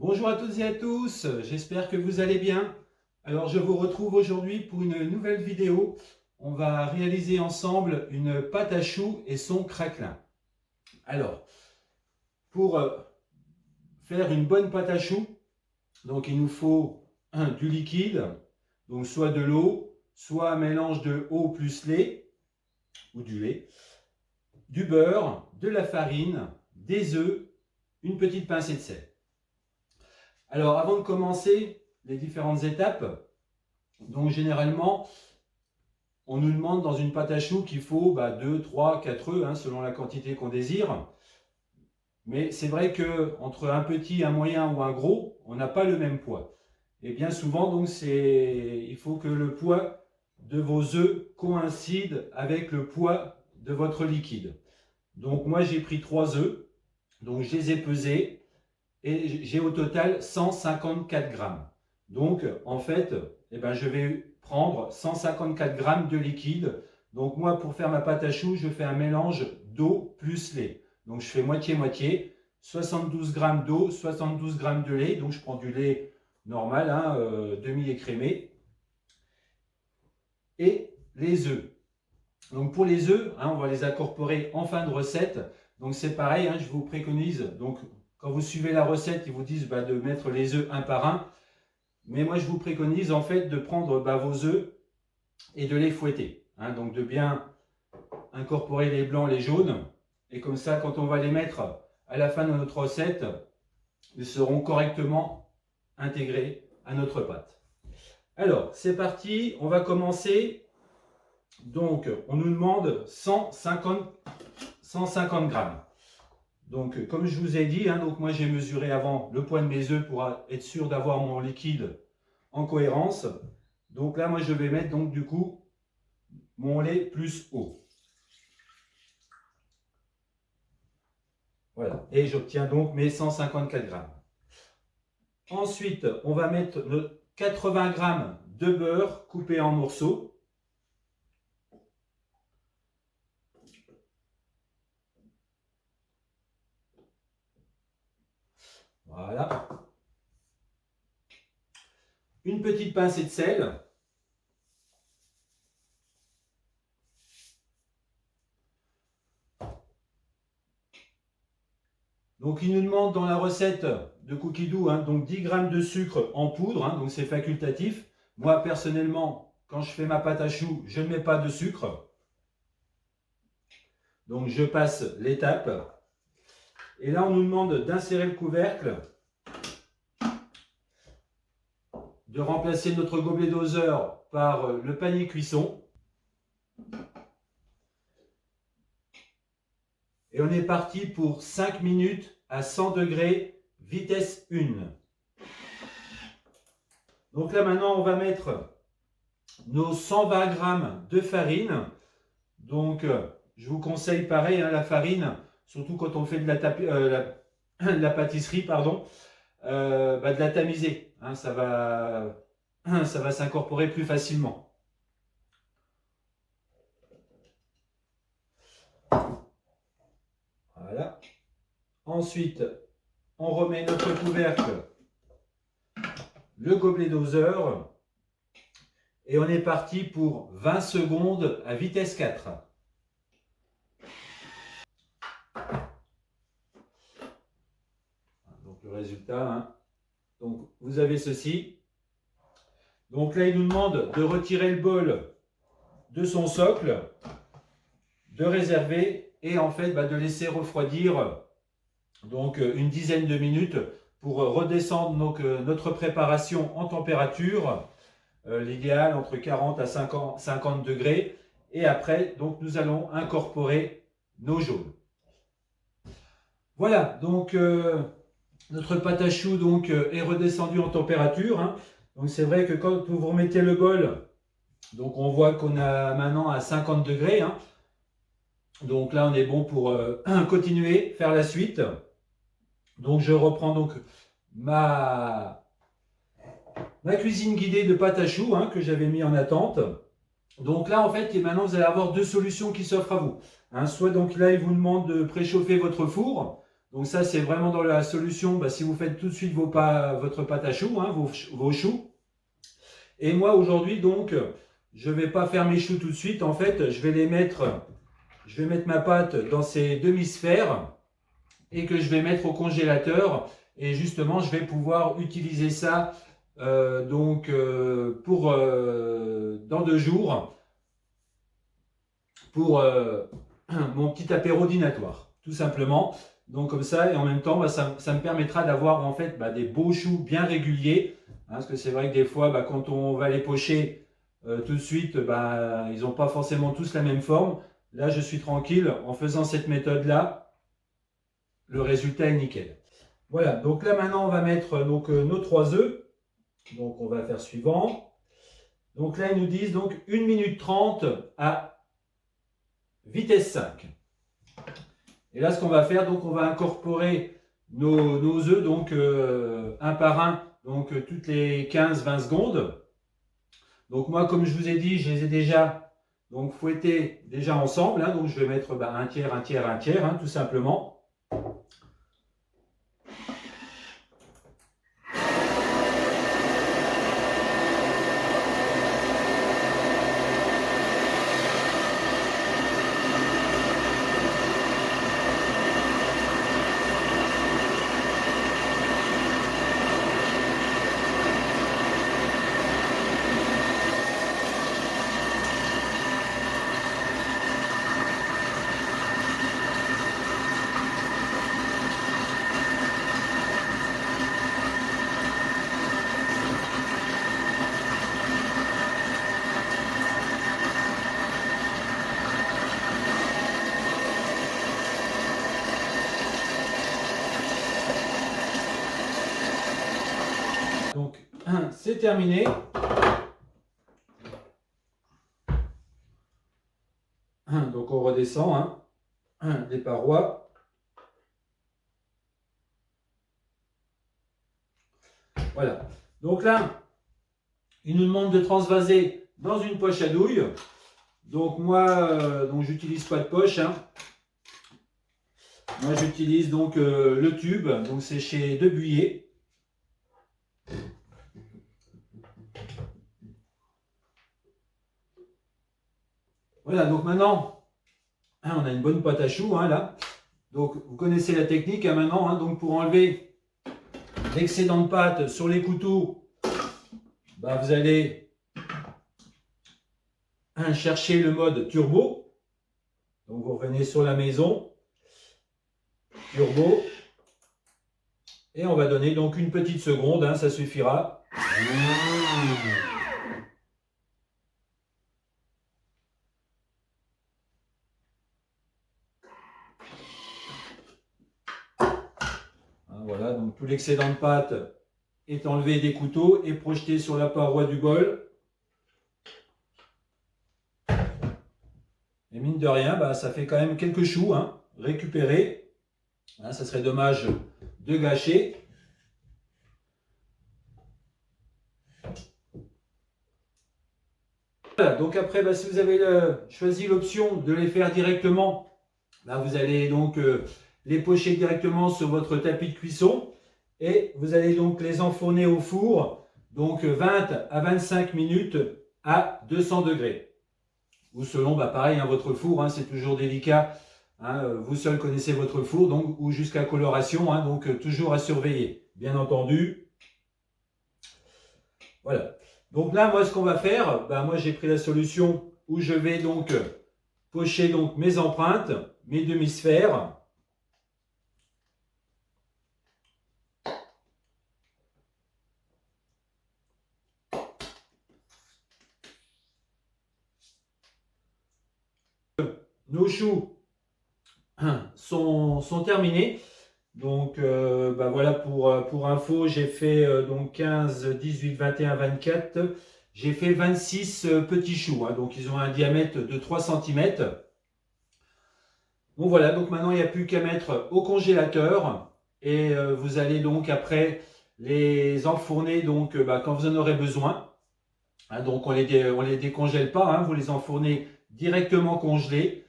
Bonjour à toutes et à tous, j'espère que vous allez bien. Alors je vous retrouve aujourd'hui pour une nouvelle vidéo. On va réaliser ensemble une pâte à choux et son craquelin. Alors, pour faire une bonne pâte à choux, donc il nous faut du liquide, donc soit de l'eau, soit un mélange de eau plus lait, ou du lait, du beurre, de la farine, des œufs, une petite pincée de sel. Alors, avant de commencer les différentes étapes, donc généralement, on nous demande dans une pâte à choux qu'il faut 2, 3, 4 œufs, selon la quantité qu'on désire. Mais c'est vrai qu'entre un petit, un moyen ou un gros, on n'a pas le même poids. Et bien souvent, donc, il faut que le poids de vos œufs coïncide avec le poids de votre liquide. Donc moi, j'ai pris 3 œufs, donc je les ai pesés. Et j'ai au total 154 grammes. Donc, en fait, je vais prendre 154 grammes de liquide. Donc, moi, pour faire ma pâte à choux, je fais un mélange d'eau plus lait. Donc, je fais moitié-moitié. 72 grammes d'eau, 72 grammes de lait. Donc, je prends du lait normal, demi-écrémé. Et les œufs. Donc, pour les œufs, on va les incorporer en fin de recette. Donc, c'est pareil, je vous préconise. Donc, quand vous suivez la recette, ils vous disent de mettre les œufs un par un. Mais moi, je vous préconise en fait de prendre vos œufs et de les fouetter. Donc de bien incorporer les blancs, les jaunes. Et comme ça, quand on va les mettre à la fin de notre recette, ils seront correctement intégrés à notre pâte. Alors, c'est parti. On va commencer. Donc, on nous demande 150 grammes. Donc, comme je vous ai dit, donc moi j'ai mesuré avant le poids de mes œufs pour être sûr d'avoir mon liquide en cohérence. Donc là, moi je vais mettre donc du coup mon lait plus eau. Voilà, et j'obtiens donc mes 154 grammes. Ensuite, on va mettre nos 80 grammes de beurre coupé en morceaux. Voilà. Une petite pincée de sel. Donc, il nous demande dans la recette de Cookie Dough, donc 10 grammes de sucre en poudre, donc c'est facultatif. Moi, personnellement, quand je fais ma pâte à choux, je ne mets pas de sucre. Donc, je passe l'étape. Et là, on nous demande d'insérer le couvercle, de remplacer notre gobelet doseur par le panier cuisson. Et on est parti pour 5 minutes à 100 degrés, vitesse 1. Donc là, maintenant, on va mettre nos 120 grammes de farine. Donc, je vous conseille pareil, la farine, surtout quand on fait de la pâtisserie, pardon, de la tamiser. Ça va s'incorporer plus facilement. Voilà. Ensuite, on remet notre couvercle, le gobelet doseur, et on est parti pour 20 secondes à vitesse 4. Donc le résultat, donc vous avez ceci. Donc là, il nous demande de retirer le bol de son socle, de réserver et en fait de laisser refroidir donc une dizaine de minutes pour redescendre donc, notre préparation en température, l'idéal entre 40 à 50 degrés. Et après, donc nous allons incorporer nos jaunes. Voilà, donc notre pâte à choux donc, est redescendue en température. Donc c'est vrai que quand vous remettez le bol, donc on voit qu'on a maintenant à 50 degrés. Donc là, on est bon pour continuer, faire la suite. Donc je reprends donc ma cuisine guidée de pâte à choux que j'avais mis en attente. Donc là, en fait, et maintenant, vous allez avoir deux solutions qui s'offrent à vous. Soit donc là, il vous demande de préchauffer votre four. Donc ça, c'est vraiment dans la solution, si vous faites tout de suite votre pâte à choux, hein, vos choux. Et moi, aujourd'hui, donc, je ne vais pas faire mes choux tout de suite. En fait, je vais mettre ma pâte dans ces demi-sphères et que je vais mettre au congélateur. Et justement, je vais pouvoir utiliser ça dans 2 jours pour mon petit apéro dînatoire, tout simplement. Donc comme ça, et en même temps, ça me permettra d'avoir en fait des beaux choux bien réguliers. Hein, parce que c'est vrai que des fois, quand on va les pocher tout de suite, ils n'ont pas forcément tous la même forme. Là, je suis tranquille. En faisant cette méthode-là, le résultat est nickel. Voilà, donc là maintenant, on va mettre nos 3 œufs. Donc on va faire suivant. Donc là, ils nous disent donc 1 minute 30 à vitesse 5. Et là, ce qu'on va faire, donc on va incorporer nos œufs, donc un par un, donc toutes les 15-20 secondes. Donc moi, comme je vous ai dit, je les ai déjà fouettés ensemble. Hein, donc je vais mettre un tiers, un tiers, un tiers, hein, tout simplement. Donc, c'est terminé. Donc, on redescend les parois. Voilà. Donc là, il nous demande de transvaser dans une poche à douille. Donc moi, j'utilise pas de poche. Hein. Moi, j'utilise donc le tube. Donc c'est chez Debuyer. Voilà, donc maintenant, on a une bonne pâte à choux là. Donc vous connaissez la technique maintenant. Donc pour enlever l'excédent de pâte sur les couteaux, vous allez chercher le mode turbo. Donc vous revenez sur la maison, turbo, et on va donner donc une petite seconde, ça suffira. Voilà, donc tout l'excédent de pâte est enlevé des couteaux et projeté sur la paroi du bol. Et mine de rien, ça fait quand même quelques choux récupérés. Ça serait dommage de gâcher. Voilà, donc après, si vous avez choisi l'option de les faire directement, vous allez donc les pocher directement sur votre tapis de cuisson et vous allez donc les enfourner au four, donc 20 à 25 minutes à 200 degrés. Ou selon, pareil, votre four, c'est toujours délicat. Vous seul connaissez votre four, donc, ou jusqu'à coloration, donc toujours à surveiller, bien entendu. Voilà. Donc là, moi, ce qu'on va faire, moi, j'ai pris la solution où je vais donc pocher donc mes empreintes, mes demi-sphères. Nos choux sont terminés. Donc voilà pour info, j'ai fait donc 15, 18, 21, 24. J'ai fait 26 petits choux. Donc ils ont un diamètre de 3 cm. Bon voilà, donc maintenant il n'y a plus qu'à mettre au congélateur. Et vous allez donc après les enfourner donc, quand vous en aurez besoin. Donc on les décongèle pas, vous les enfournez directement congelés.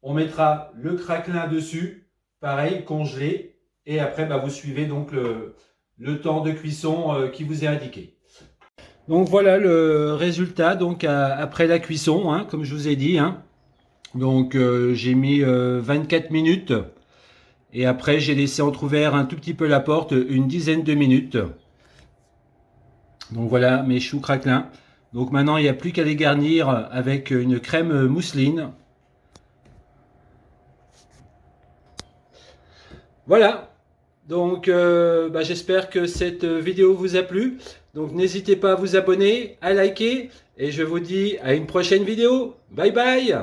On mettra le craquelin dessus pareil, congelé. Et après, vous suivez donc le temps de cuisson qui vous est indiqué. Donc voilà le résultat donc après la cuisson, hein, comme je vous ai dit. Hein. Donc j'ai mis 24 minutes. Et après, j'ai laissé entrouvert un tout petit peu la porte, une dizaine de minutes. Donc voilà mes choux craquelins. Donc maintenant, il n'y a plus qu'à les garnir avec une crème mousseline. Voilà. Donc j'espère que cette vidéo vous a plu. Donc n'hésitez pas à vous abonner, à liker. Et je vous dis à une prochaine vidéo. Bye bye!